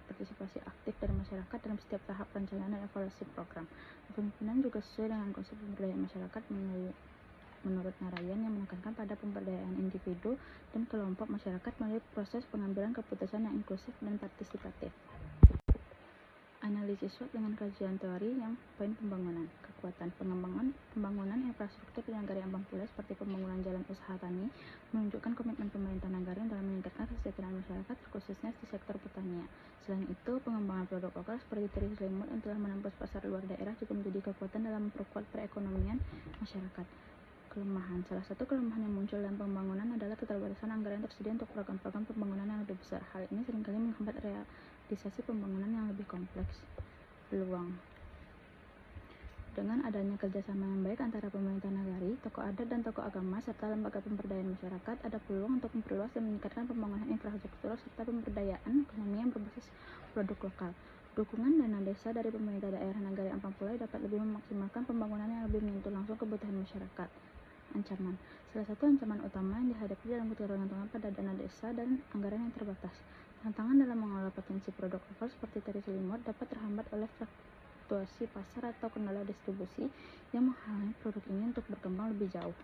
partisipasi aktif dari masyarakat dalam setiap tahap perencanaan dan evaluasi program. Kepemimpinan juga sesuai dengan konsep pemberdayaan masyarakat menurut Narayan yang menekankan pada pemberdayaan individu dan kelompok masyarakat melalui proses pengambilan keputusan yang inklusif dan partisipatif. Analisis SWOT dengan kajian teori yang poin pembangunan. Kekuatan. Pengembangan pembangunan infrastruktur di Nagari Ampang Pulai seperti pembangunan jalan usaha tani menunjukkan komitmen pemerintah nagari dalam meningkatkan kesejahteraan masyarakat khususnya di sektor pertanian. Selain itu, pengembangan produk lokal seperti teri selimut yang telah menembus pasar luar daerah juga menjadi kekuatan dalam memperkuat perekonomian masyarakat. Kelemahan. Salah satu kelemahan yang muncul dalam pembangunan adalah keterbatasan anggaran yang tersedia untuk program-program pembangunan yang lebih besar. Hal ini seringkali menghambat realisasi pembangunan yang lebih kompleks. Peluang. Dengan adanya kerjasama yang baik antara pemerintah nagari, tokoh adat dan tokoh agama, serta lembaga pemberdayaan masyarakat, ada peluang untuk memperluas dan meningkatkan pembangunan infrastruktur serta pemberdayaan ekonomi yang berbasis produk lokal. Dukungan dana desa dari pemerintah daerah Nagari Ampang Pulai dapat lebih memaksimalkan pembangunan yang lebih menyentuh langsung kebutuhan masyarakat. Ancaman. Salah satu ancaman utama yang dihadapi dalam ketergantungan pada dana desa dan anggaran yang terbatas. Tantangan dalam mengelola potensi produk lokal seperti teri selimut dapat terhambat oleh fluktuasi pasar atau kendala distribusi yang menghalangi produk ini untuk berkembang lebih jauh.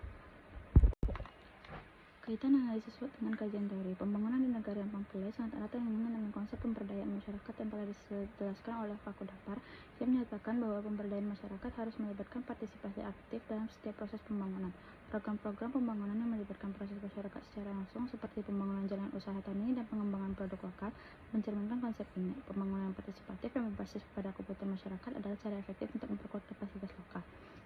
Kaitan analisis SWOT dengan kajian teori. Pembangunan di negara yang pulai sangat erat dengan konsep pemberdayaan masyarakat yang telah dijelaskan oleh Fakudapar, yang menyatakan bahwa pemberdayaan masyarakat harus melibatkan partisipasi aktif dalam setiap proses pembangunan. Program-program pembangunan yang melibatkan proses masyarakat secara langsung seperti pembangunan jalan usaha tani dan pengembangan produk lokal mencerminkan konsep ini. Pembangunan partisipatif yang berbasis pada kebutuhan masyarakat adalah cara efektif untuk memperkuat kapasitas lokal.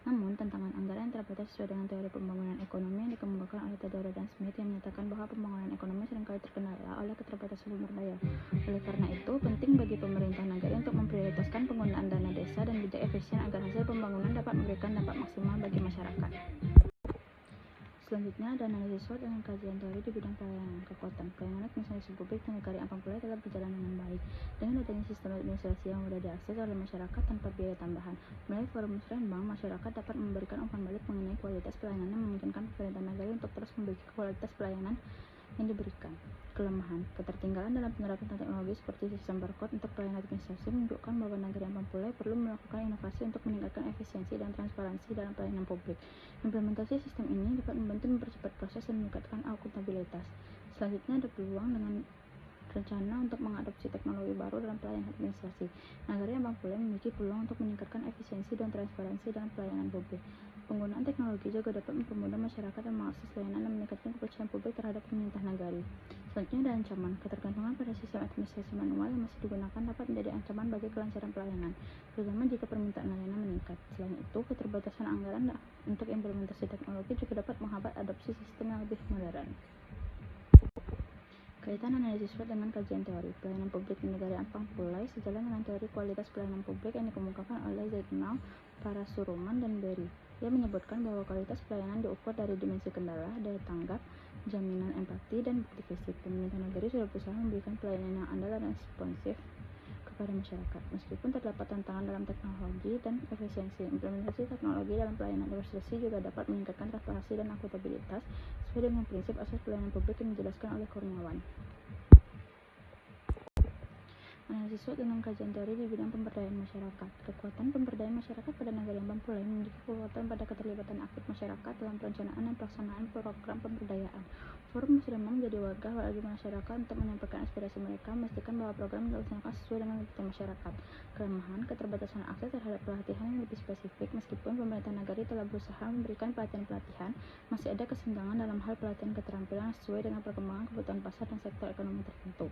Namun, tantangan anggaran yang terbatas sesuai dengan teori pembangunan ekonomi yang dikemukakan oleh Todaro dan Smith yang menyatakan bahwa pembangunan ekonomi seringkali terkendala oleh keterbatasan sumber daya. Oleh karena itu, penting bagi pemerintah negara untuk memprioritaskan penggunaan dana desa dan bijak efisien agar hasil pembangunan dapat memberikan dampak maksimal bagi masyarakat. Selanjutnya ada analisis SWOT dengan kajian teori di bidang pelayanan. Kekuatan pelayanan administrasi publik di negara yang pulai telah berjalan dengan baik dengan adanya sistem administrasi yang mudah diakses oleh masyarakat tanpa biaya tambahan. Melalui forum musrenbang, masyarakat dapat memberikan umpan balik mengenai kualitas pelayanan yang memungkinkan pemerintah negara untuk terus memiliki kualitas pelayanan yang diberikan. Kelemahan, ketertinggalan dalam penerapan teknologi seperti sistem barcode untuk pelayanan administrasi menunjukkan bahwa negara yang pulai perlu melakukan inovasi untuk meningkatkan efisiensi dan transparansi dalam pelayanan publik. Implementasi sistem ini dapat membantu mempercepat proses dan meningkatkan akuntabilitas. Selanjutnya ada peluang dengan rencana untuk mengadopsi teknologi baru dalam pelayanan administrasi. Negara yang pulai memiliki peluang untuk meningkatkan efisiensi dan transparansi dalam pelayanan publik. Penggunaan teknologi juga dapat mempermudah masyarakat dan mengakses layanan dan meningkatkan kepercayaan publik terhadap pemerintah negara. Selanjutnya ada ancaman. Ketergantungan pada sistem administrasi manual yang masih digunakan dapat menjadi ancaman bagi kelancaran pelayanan, terutama jika permintaan layanan meningkat. Selain itu, keterbatasan anggaran untuk implementasi teknologi juga dapat menghambat adopsi sistem yang lebih modern. Kaitan analisis SWOT dengan kajian teori. Pelayanan publik di negara yang pulai sejalan dengan teori kualitas pelayanan publik yang dikemukakan oleh Zaignal, Parasuruman, dan Berry. Ia menyebutkan bahwa kualitas pelayanan diukur dari dimensi kendala, daya tanggap, jaminan empati, dan bukti fisik. Pemerintah negara sudah berusaha memberikan pelayanan yang andal dan responsif kepada masyarakat. Meskipun terdapat tantangan dalam teknologi dan efisiensi, implementasi teknologi dalam pelayanan administrasi juga dapat meningkatkan transparansi dan akuntabilitas sesuai dengan prinsip asas pelayanan publik yang dijelaskan oleh Kurniawan. Analisis SWOT dengan kajian teori di bidang pemberdayaan masyarakat. Kekuatan pemberdayaan masyarakat pada negara yang pulai memiliki kekuatan pada keterlibatan aktif masyarakat dalam perencanaan dan pelaksanaan program pemberdayaan. Forum musrenbang menjadi wadah bagi masyarakat untuk menyampaikan aspirasi mereka, memastikan bahwa program dilaksanakan sesuai dengan kebutuhan masyarakat. Kelemahan, keterbatasan akses terhadap pelatihan yang lebih spesifik. Meskipun pemerintah negara telah berusaha memberikan pelatihan-pelatihan, masih ada kesenjangan dalam hal pelatihan keterampilan sesuai dengan perkembangan kebutuhan pasar dan sektor ekonomi tertentu.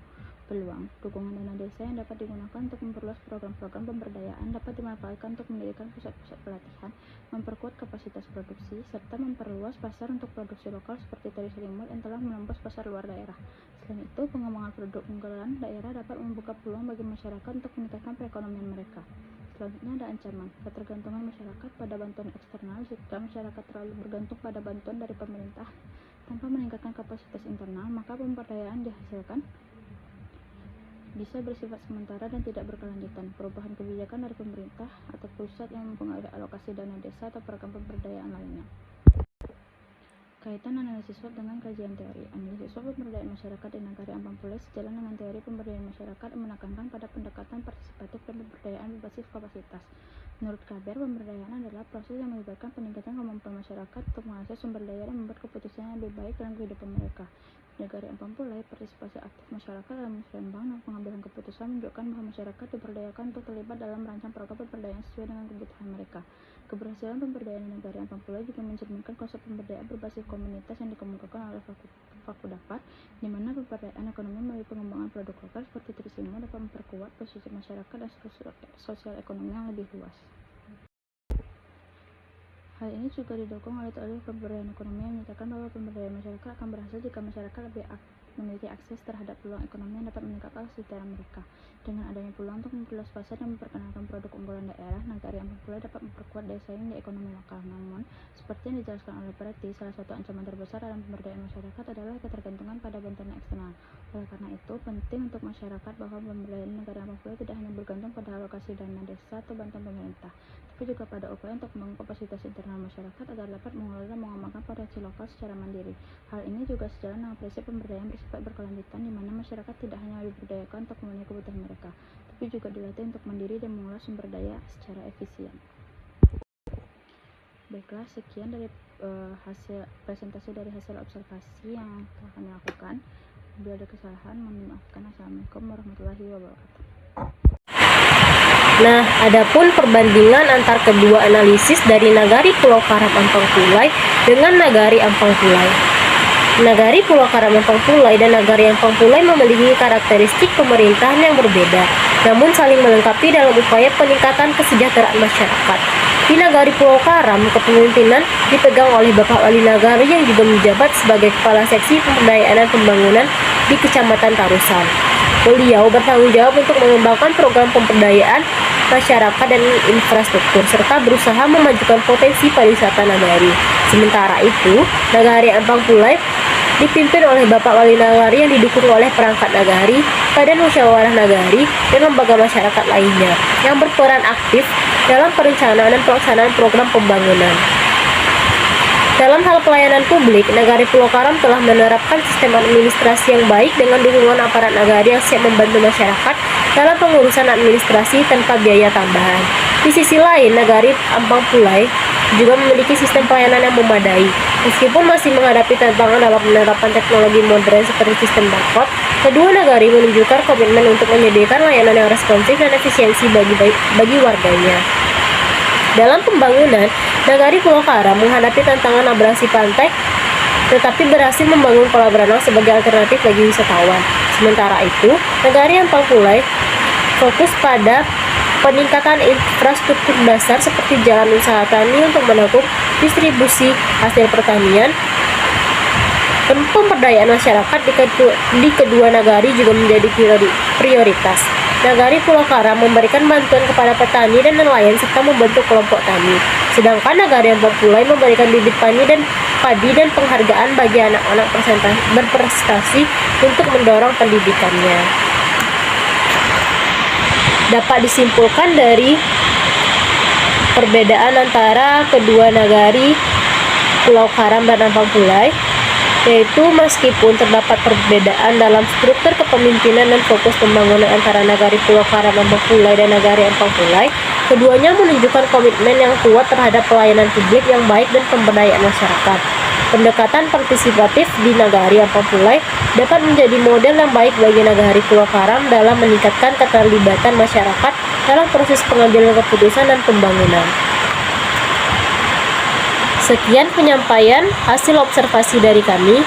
Peluang, dukungan dana desa yang dapat digunakan untuk memperluas program-program pemberdayaan dapat dimanfaatkan untuk mendirikan pusat-pusat pelatihan, memperkuat kapasitas produksi, serta memperluas pasar untuk produksi lokal seperti teri selimut yang telah menembus pasar luar daerah. Selain itu, pengembangan produk unggulan daerah dapat membuka peluang bagi masyarakat untuk meningkatkan perekonomian mereka. Selanjutnya ada ancaman, ketergantungan masyarakat pada bantuan eksternal. Jika masyarakat terlalu bergantung pada bantuan dari pemerintah tanpa meningkatkan kapasitas internal, maka pemberdayaan dihasilkan bisa bersifat sementara dan tidak berkelanjutan. Perubahan kebijakan dari pemerintah atau pusat yang mempengaruhi alokasi dana desa atau program pemberdayaan lainnya. Kaitan analisis SWOT dengan kajian teori. Analisis SWOT pemberdayaan masyarakat di negara yang pulai sejalan dengan teori pemberdayaan masyarakat yang menekankan pada pendekatan partisipatif dan pemberdayaan berbasis kapasitas. Menurut Kaber, pemberdayaan adalah proses yang melibatkan peningkatan kemampuan masyarakat untuk mengakses sumber daya dan membuat keputusan yang lebih baik dalam kehidupan mereka. Di negara yang pulai, partisipasi aktif masyarakat dalam musrenbang dan pengambilan keputusan menunjukkan bahwa masyarakat diberdayakan untuk terlibat dalam merancang program pemberdayaan sesuai dengan kebutuhan mereka. Keberhasilan pemberdayaan di negara yang pulai juga mencerminkan konsep pemberdayaan berbasis komunitas yang dikemukakan oleh Fakudapar, di mana pemberdayaan ekonomi melalui pengembangan produk lokal seperti trisimo dapat memperkuat posisi masyarakat dan sosial ekonomi yang lebih luas. Hal ini juga didukung oleh teori pemberdayaan ekonomi yang menyatakan bahwa pemberdayaan masyarakat akan berhasil jika masyarakat lebih memiliki akses terhadap peluang ekonomi yang dapat meningkatkan kesejahteraan mereka. Dengan adanya peluang untuk memperluas pasar dan memperkenalkan produk unggulan daerah, negara yang pulai dapat memperkuat daya saing di ekonomi lokal. Namun, seperti yang dijelaskan oleh Preti, salah satu ancaman terbesar dalam pemberdayaan masyarakat adalah ketergantungan pada bantuan eksternal. Oleh karena itu, penting untuk masyarakat bahwa pemberdayaan negara yang pulai tidak hanya bergantung pada alokasi dana desa atau bantuan pemerintah, tapi juga pada upaya untuk membangun kapasitas internal masyarakat agar dapat mengelola dan mengembangkan potensi lokal secara mandiri. Hal ini juga sejalan dengan prinsip pemberdayaan bersifat berkelanjutan, di mana masyarakat tidak hanya diberdayakan untuk memenuhi kebutuhan mereka, tapi juga dilatih untuk mandiri dan mengolah sumber daya secara efisien. Baiklah, sekian dari hasil presentasi dari hasil observasi yang telah kami lakukan. Bila ada kesalahan, mohon dimaafkan. Assalamualaikum warahmatullahi wabarakatuh. Nah, adapun perbandingan antar kedua analisis dari Nagari Pulau Karam Ampang Pulai dengan Nagari Ampang Pulai. Nagari Pulau Karam Ampang Pulai dan Nagari Ampang Pulai memiliki karakteristik pemerintahan yang berbeda, namun saling melengkapi dalam upaya peningkatan kesejahteraan masyarakat. Di Nagari Pulau Karam, kepemimpinan dipegang oleh Bapak Wali Nagari yang juga menjabat sebagai Kepala Seksi Pemberdayaan dan Pembangunan di Kecamatan Tarusan. Beliau bertanggung jawab untuk mengembangkan program pemberdayaan masyarakat dan infrastruktur, serta berusaha memajukan potensi pariwisata Nagari. Sementara itu, Nagari Ampang Pulai dipimpin oleh Bapak Wali Nagari yang didukung oleh perangkat Nagari, Badan Musyawarah Nagari, dan lembaga masyarakat lainnya yang berperan aktif dalam perencanaan dan pelaksanaan program pembangunan. Dalam hal pelayanan publik, Nagari Pulau Karam telah menerapkan sistem administrasi yang baik dengan dukungan aparat Nagari yang siap membantu masyarakat dalam pengurusan administrasi tanpa biaya tambahan. Di sisi lain, Nagari Ampang Pulai juga memiliki sistem pelayanan yang memadai. Meskipun masih menghadapi tantangan dalam penerapan teknologi modern seperti sistem barcode, kedua nagari menunjukkan komitmen untuk menyediakan layanan yang responsif dan efisiensi bagi warganya. Dalam pembangunan, Nagari Pulau Karam menghadapi tantangan abrasi pantai, tetapi berhasil membangun kolam renang sebagai alternatif bagi wisatawan. Sementara itu, Nagari Ampang Pulai fokus pada peningkatan infrastruktur dasar seperti jalan usaha tani untuk mendukung distribusi hasil pertanian. Pemberdayaan masyarakat di kedua nagari juga menjadi prioritas. Nagari Pulau Karam memberikan bantuan kepada petani dan nelayan serta membentuk kelompok tani. Sedangkan Nagari Ampang Pulai memberikan bibit padi dan penghargaan bagi anak-anak berprestasi untuk mendorong pendidikannya. Dapat disimpulkan dari perbedaan antara kedua nagari Pulau Karam dan Ampang Pulai, yaitu meskipun terdapat perbedaan dalam struktur kepemimpinan dan fokus pembangunan antara Nagari Pulau Karam Ampang Pulai dan Nagari Ampang Pulai, keduanya menunjukkan komitmen yang kuat terhadap pelayanan publik yang baik dan pemberdayaan masyarakat. Pendekatan partisipatif di Nagari Ampang Pulai dapat menjadi model yang baik bagi Nagari Pulau Karam dalam meningkatkan keterlibatan masyarakat dalam proses pengambilan keputusan dan pembangunan. Sekian penyampaian hasil observasi dari kami.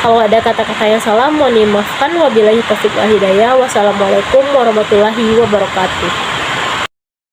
Kalau ada kata-kata yang salah, mohon dimaafkan. Wabillahi taufiq wal hidayah. Wassalamualaikum warahmatullahi wabarakatuh.